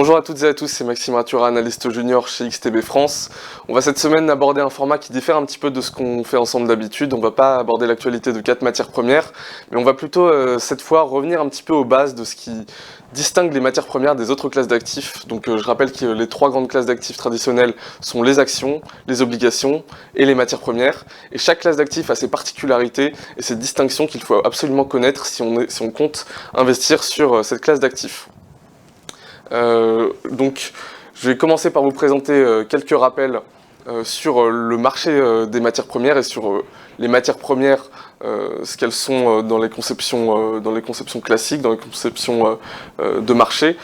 Bonjour à toutes et à tous, c'est Maxime Ratura, analyste junior chez XTB France. On va cette semaine aborder un format qui diffère un petit peu de ce qu'on fait ensemble d'habitude. On va pas aborder l'actualité de 4 matières premières, mais on va plutôt cette fois revenir un petit peu aux bases de ce qui distingue les matières premières des autres classes d'actifs. Donc je rappelle que les 3 grandes classes d'actifs traditionnelles sont les actions, les obligations et les matières premières. Et chaque classe d'actifs a ses particularités et ses distinctions qu'il faut absolument connaître si on compte investir sur cette classe d'actifs. Donc, je vais commencer par vous présenter quelques rappels sur le marché des matières premières et sur les matières premières, ce qu'elles sont dans les conceptions classiques, dans les conceptions de marché,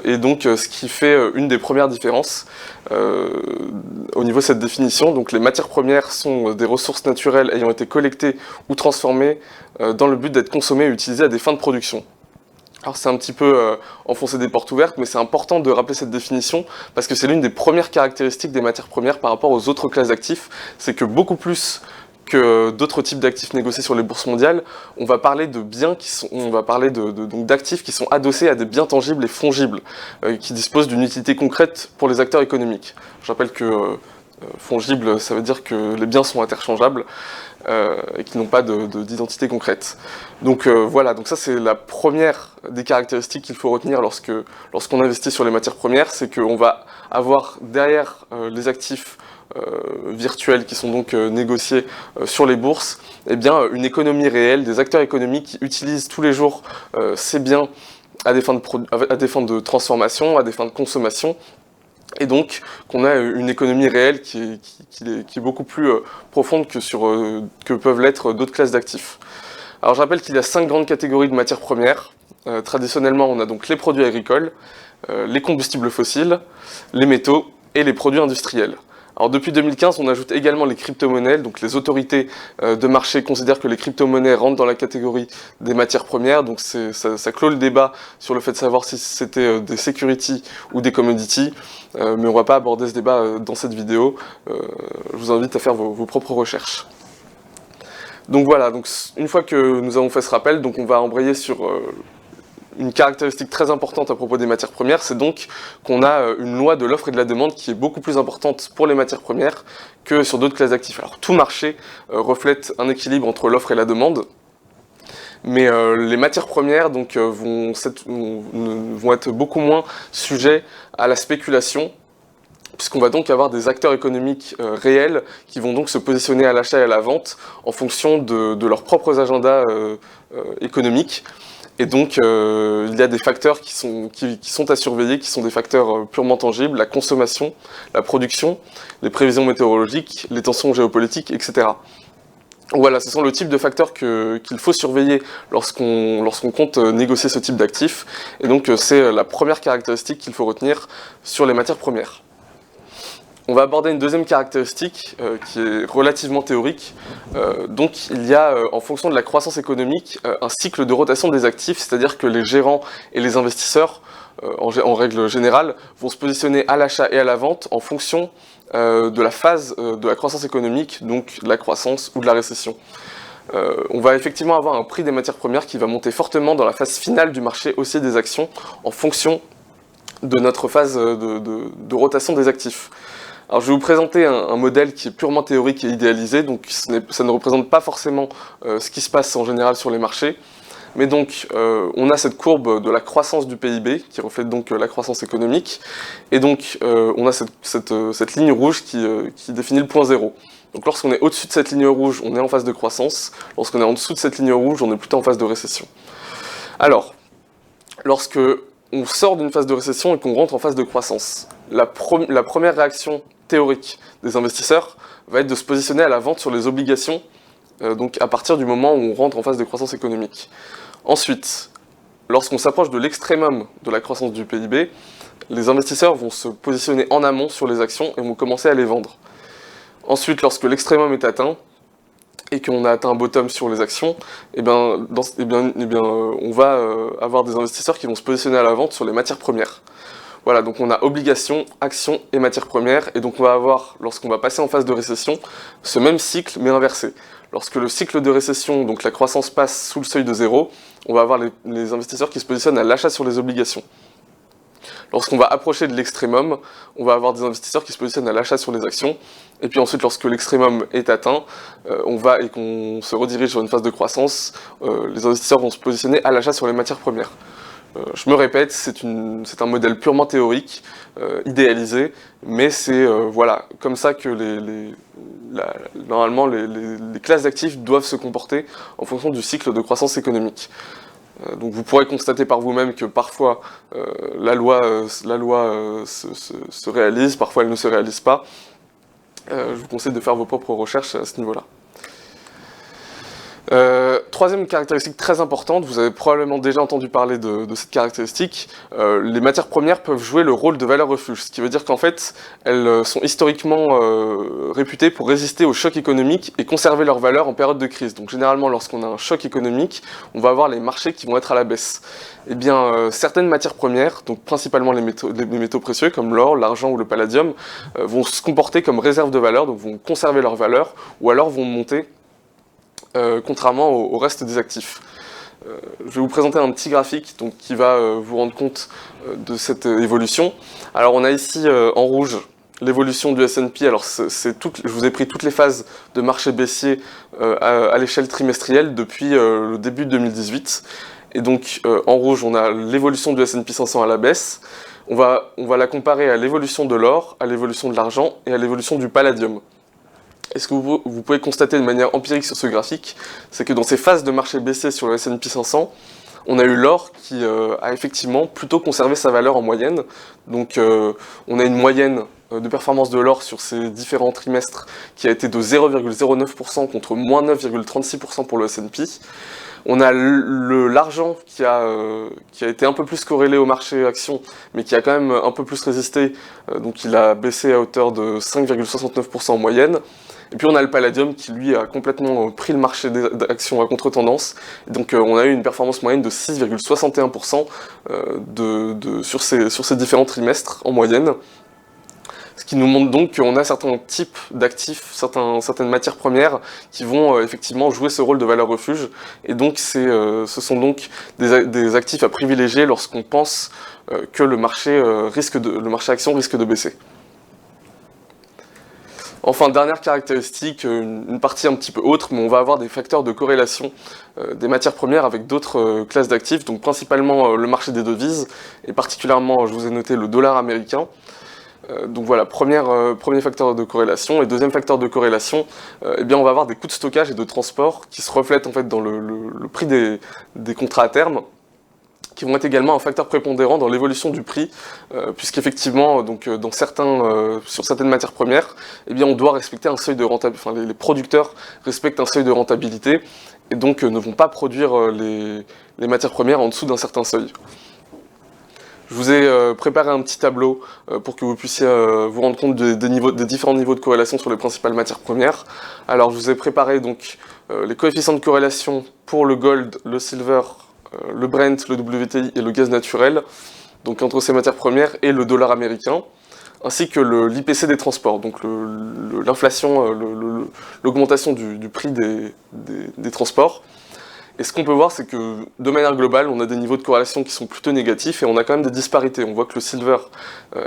et donc ce qui fait une des premières différences au niveau de cette définition. Donc, les matières premières sont des ressources naturelles ayant été collectées ou transformées dans le but d'être consommées et utilisées à des fins de production. Alors c'est un petit peu enfoncer des portes ouvertes, mais c'est important de rappeler cette définition parce que c'est l'une des premières caractéristiques des matières premières par rapport aux autres classes d'actifs, c'est que beaucoup plus que d'autres types d'actifs négociés sur les bourses mondiales, on va parler de biens donc d'actifs qui sont adossés à des biens tangibles et fongibles, qui disposent d'une utilité concrète pour les acteurs économiques. Je rappelle que fongible, ça veut dire que les biens sont interchangeables et qui n'ont pas d'identité concrète. Donc voilà, donc ça c'est la première des caractéristiques qu'il faut retenir lorsqu'on investit sur les matières premières, c'est qu'on va avoir derrière les actifs virtuels qui sont donc négociés sur les bourses, eh bien une économie réelle, des acteurs économiques qui utilisent tous les jours ces biens à des fins de transformation, à des fins de consommation. Et donc qu'on a une économie réelle qui est beaucoup plus profonde que peuvent l'être d'autres classes d'actifs. Alors je rappelle qu'il y a 5 grandes catégories de matières premières. Traditionnellement, on a donc les produits agricoles, les combustibles fossiles, les métaux et les produits industriels. Alors depuis 2015, on ajoute également les crypto-monnaies, donc les autorités de marché considèrent que les crypto-monnaies rentrent dans la catégorie des matières premières, donc ça clôt le débat sur le fait de savoir si c'était des securities ou des commodities, mais on va pas aborder ce débat dans cette vidéo, je vous invite à faire vos propres recherches. Donc voilà, donc une fois que nous avons fait ce rappel, donc on va embrayer sur une caractéristique très importante à propos des matières premières, c'est donc qu'on a une loi de l'offre et de la demande qui est beaucoup plus importante pour les matières premières que sur d'autres classes d'actifs. Alors tout marché reflète un équilibre entre l'offre et la demande, mais les matières premières donc, vont être beaucoup moins sujets à la spéculation, puisqu'on va donc avoir des acteurs économiques réels qui vont donc se positionner à l'achat et à la vente en fonction de leurs propres agendas économiques. Et donc, il y a des facteurs qui sont à surveiller, qui sont des facteurs purement tangibles, la consommation, la production, les prévisions météorologiques, les tensions géopolitiques, etc. Voilà, ce sont le type de facteurs qu'il faut surveiller lorsqu'on compte négocier ce type d'actifs. Et donc, c'est la première caractéristique qu'il faut retenir sur les matières premières. On va aborder une deuxième caractéristique qui est relativement théorique. Donc il y a, en fonction de la croissance économique, un cycle de rotation des actifs, c'est-à-dire que les gérants et les investisseurs, en règle générale, vont se positionner à l'achat et à la vente en fonction de la phase de la croissance économique, donc de la croissance ou de la récession. On va effectivement avoir un prix des matières premières qui va monter fortement dans la phase finale du marché haussier des actions en fonction de notre phase de rotation des actifs. Alors je vais vous présenter un modèle qui est purement théorique et idéalisé, donc ça ne représente pas forcément ce qui se passe en général sur les marchés. Mais donc on a cette courbe de la croissance du PIB qui reflète donc la croissance économique, et donc on a cette ligne rouge qui définit le point zéro. Donc lorsqu'on est au-dessus de cette ligne rouge, on est en phase de croissance, lorsqu'on est en dessous de cette ligne rouge, on est plutôt en phase de récession. Alors, lorsque on sort d'une phase de récession et qu'on rentre en phase de croissance, la première réaction théorique des investisseurs va être de se positionner à la vente sur les obligations, donc à partir du moment où on rentre en phase de croissance économique. Ensuite, lorsqu'on s'approche de l'extrémum de la croissance du PIB, les investisseurs vont se positionner en amont sur les actions et vont commencer à les vendre. Ensuite, lorsque l'extrémum est atteint, et qu'on a atteint un bottom sur les actions, on va avoir des investisseurs qui vont se positionner à la vente sur les matières premières. Voilà, donc on a obligations, actions et matières premières, et donc on va avoir, lorsqu'on va passer en phase de récession, ce même cycle mais inversé. Lorsque le cycle de récession, donc la croissance passe sous le seuil de zéro, on va avoir les investisseurs qui se positionnent à l'achat sur les obligations. Lorsqu'on va approcher de l'extrémum, on va avoir des investisseurs qui se positionnent à l'achat sur les actions, et puis ensuite, lorsque l'extrémum est atteint, et qu'on se redirige sur une phase de croissance, les investisseurs vont se positionner à l'achat sur les matières premières. Je me répète, c'est un modèle purement théorique, idéalisé, mais c'est voilà, comme ça que normalement les classes d'actifs doivent se comporter en fonction du cycle de croissance économique. Donc vous pourrez constater par vous-même que parfois la loi se réalise, parfois elle ne se réalise pas. Je vous conseille de faire vos propres recherches à ce niveau-là. Troisième caractéristique très importante, vous avez probablement déjà entendu parler de cette caractéristique, les matières premières peuvent jouer le rôle de valeur refuge, ce qui veut dire qu'en fait, elles sont historiquement réputées pour résister aux chocs économiques et conserver leur valeur en période de crise. Donc généralement, lorsqu'on a un choc économique, on va avoir les marchés qui vont être à la baisse. Eh bien, certaines matières premières, donc principalement les métaux précieux comme l'or, l'argent ou le palladium, vont se comporter comme réserve de valeur, donc vont conserver leur valeur, ou alors vont monter contrairement au reste des actifs. Je vais vous présenter un petit graphique donc, qui va vous rendre compte de cette évolution. Alors on a ici en rouge l'évolution du S&P. Alors je vous ai pris toutes les phases de marché baissier à l'échelle trimestrielle depuis le début de 2018. Et donc en rouge on a l'évolution du S&P 500 à la baisse. On va la comparer à l'évolution de l'or, à l'évolution de l'argent et à l'évolution du palladium. Et ce que vous pouvez constater de manière empirique sur ce graphique, c'est que dans ces phases de marché baissier sur le S&P 500, on a eu l'or qui a effectivement plutôt conservé sa valeur en moyenne. Donc on a une moyenne de performance de l'or sur ces différents trimestres qui a été de 0,09% contre moins 9,36% pour le S&P. On a l'argent qui a été un peu plus corrélé au marché action, mais qui a quand même un peu plus résisté, donc il a baissé à hauteur de 5,69% en moyenne. Et puis on a le palladium qui lui a complètement pris le marché d'actions à contre-tendance, donc on a eu une performance moyenne de 6,61% sur ces différents trimestres en moyenne. Ce qui nous montre donc qu'on a certains types d'actifs, certaines matières premières qui vont effectivement jouer ce rôle de valeur refuge. Et donc ce sont donc des actifs à privilégier lorsqu'on pense que le marché action risque de baisser. Enfin, dernière caractéristique, une partie un petit peu autre, mais on va avoir des facteurs de corrélation des matières premières avec d'autres classes d'actifs, donc principalement le marché des devises, et particulièrement, je vous ai noté le dollar américain. Donc voilà, premier facteur de corrélation. Et deuxième facteur de corrélation, eh bien on va avoir des coûts de stockage et de transport qui se reflètent en fait dans le prix des contrats à terme, qui vont être également un facteur prépondérant dans l'évolution du prix, puisqu'effectivement, donc sur certaines matières premières, eh bien on doit respecter un seuil de rentabilité. Enfin, les producteurs respectent un seuil de rentabilité et donc ne vont pas produire les matières premières en dessous d'un certain seuil. Je vous ai préparé un petit tableau pour que vous puissiez vous rendre compte des différents niveaux de corrélation sur les principales matières premières. Alors je vous ai préparé donc les coefficients de corrélation pour le gold, le silver, le Brent, le WTI et le gaz naturel, donc entre ces matières premières et le dollar américain, ainsi que l'IPC des transports, donc l'inflation, l'augmentation du prix des transports. Et ce qu'on peut voir, c'est que de manière globale, on a des niveaux de corrélation qui sont plutôt négatifs et on a quand même des disparités. On voit que le silver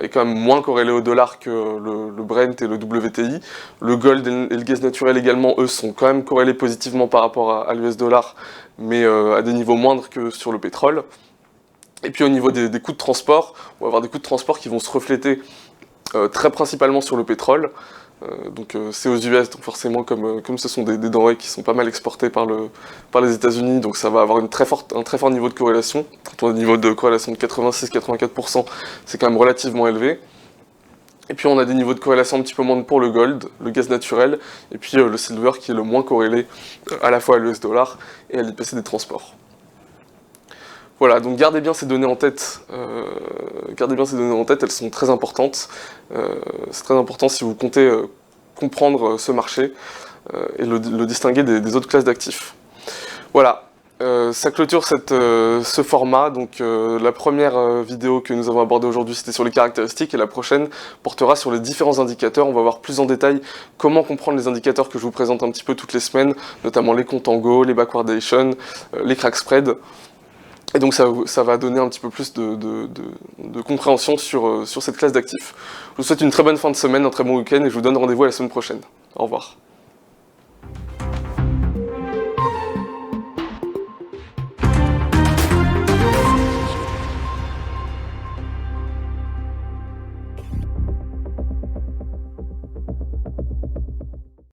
est quand même moins corrélé au dollar que le Brent et le WTI. Le gold et le gaz naturel également, eux, sont quand même corrélés positivement par rapport à l'US dollar, mais à des niveaux moindres que sur le pétrole. Et puis au niveau des coûts de transport, on va avoir des coûts de transport qui vont se refléter très principalement sur le pétrole. Donc c'est aux US, donc forcément comme ce sont des denrées qui sont pas mal exportées par les États-Unis, donc ça va avoir un très fort niveau de corrélation. Quand on a un niveau de corrélation de 86-84%, c'est quand même relativement élevé. Et puis on a des niveaux de corrélation un petit peu moindres pour le gold, le gaz naturel, et puis le silver qui est le moins corrélé à la fois à l'US dollar et à l'IPC des transports. Voilà, donc gardez bien ces données en tête, elles sont très importantes. C'est très important si vous comptez comprendre ce marché et le distinguer des autres classes d'actifs. Voilà, ça clôture ce format. Donc la première vidéo que nous avons abordée aujourd'hui, c'était sur les caractéristiques, et la prochaine portera sur les différents indicateurs. On va voir plus en détail comment comprendre les indicateurs que je vous présente un petit peu toutes les semaines, notamment les contango, les backwardation, les crack spread. Et donc ça va donner un petit peu plus de compréhension sur cette classe d'actifs. Je vous souhaite une très bonne fin de semaine, un très bon week-end et je vous donne rendez-vous à la semaine prochaine. Au revoir.